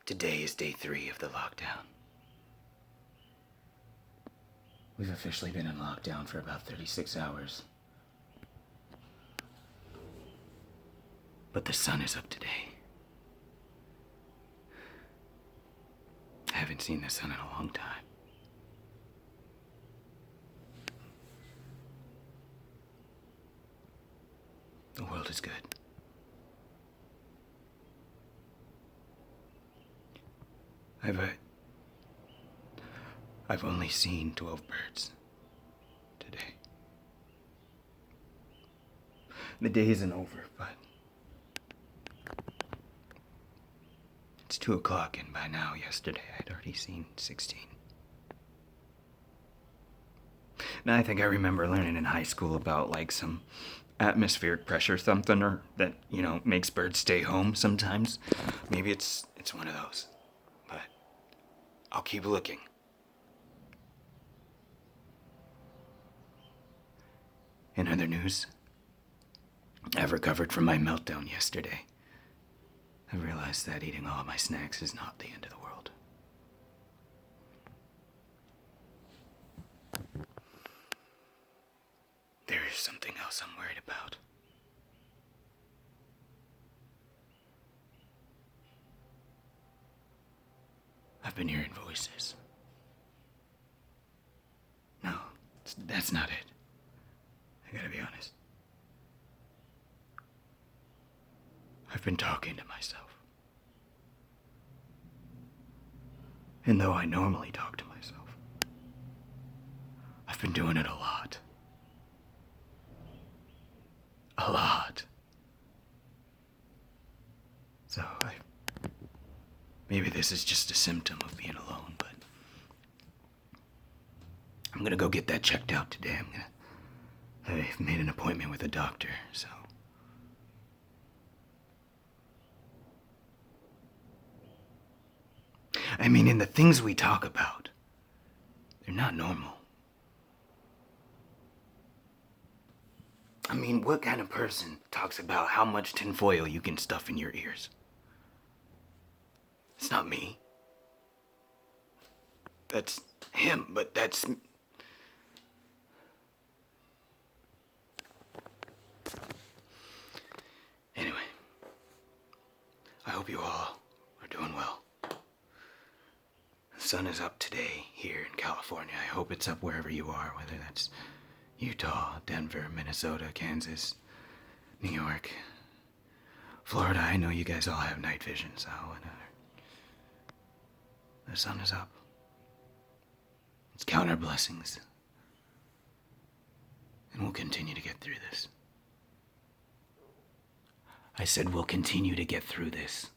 Today is day 3 of the lockdown. We've officially been in lockdown for about 36 hours. But the sun is up today. I haven't seen the sun in a long time. The world is good. I've only seen 12 birds today. The day isn't over, but it's 2 o'clock, and by now, yesterday, I'd already seen 16. Now, I think I remember learning in high school about, like, some atmospheric pressure something, or that, makes birds stay home sometimes. Maybe it's one of those. But I'll keep looking. In other news, I've recovered from my meltdown yesterday. I realized that eating all of my snacks is not the end of the world. There is something else I'm worried about. I've been hearing voices. No, that's not it. I gotta be honest. I've been talking to myself. And though I normally talk to myself, I've been doing it a lot. A lot. So maybe this is just a symptom of being alone, but I'm gonna go get that checked out today. I've made an appointment with a doctor, so. I mean, in the things we talk about, they're not normal. I mean, what kind of person talks about how much tinfoil you can stuff in your ears? It's not me. That's him, but that's... Anyway, I hope you all are doing well. The sun is up today here in California. I hope it's up wherever you are, whether that's Utah, Denver, Minnesota, Kansas, New York, Florida. I know you guys all have night vision, so the sun is up. Let's count our blessings, and we'll continue to get through this. I said we'll continue to get through this.